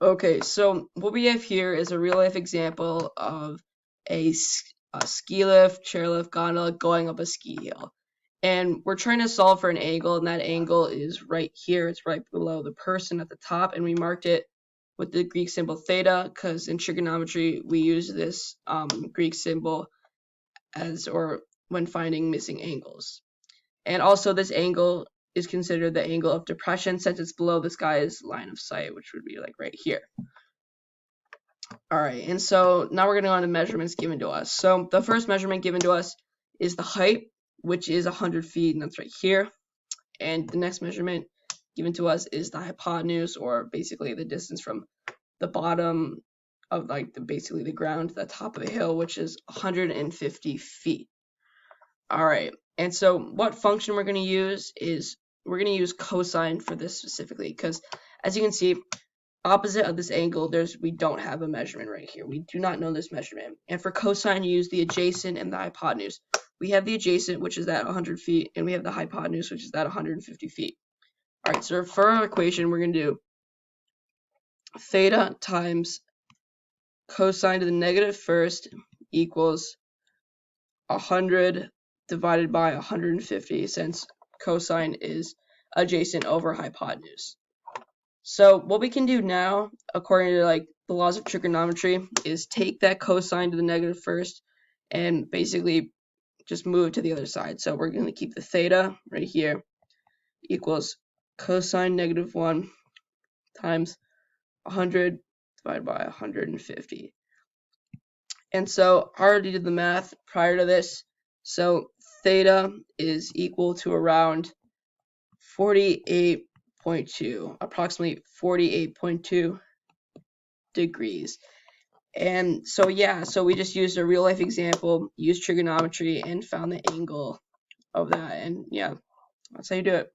Okay, so what we have here is a real life example of a ski lift, chairlift, gondola going up a ski hill. And we're trying to solve for an angle, and that angle is right here. It's right below the person at the top, and we marked it with the Greek symbol theta, because in trigonometry we use this Greek symbol or when finding missing angles. And also this angle is considered the angle of depression since it's below this guy's line of sight, which would be like right here. Alright, and so now we're going to go on to measurements given to us. So the first measurement given to us is the height, which is 100 feet, and that's right here. And the next measurement given to us is the hypotenuse, or basically the distance from the bottom of basically the ground to the top of the hill, which is 150 feet. Alright, and so what function we're going to use is we're going to use cosine for this specifically, because as you can see, opposite of this angle, we don't have a measurement right here. We do not know this measurement. And for cosine, you use the adjacent and the hypotenuse. We have the adjacent, which is at 100 feet, and we have the hypotenuse, which is at 150 feet. All right, so for our equation, we're going to do theta times cosine to the negative first equals 100 divided by 150, since cosine is adjacent over hypotenuse. So what we can do now, according to the laws of trigonometry, is take that cosine to the negative first and basically just move to the other side. So we're going to keep the theta right here equals cosine negative 1 times 100 divided by 150. And so I already did the math prior to this. So theta is equal to around 48.2, approximately 48.2 degrees. And so so we just used a real life example, used trigonometry, and found the angle of that. And yeah, that's how you do it.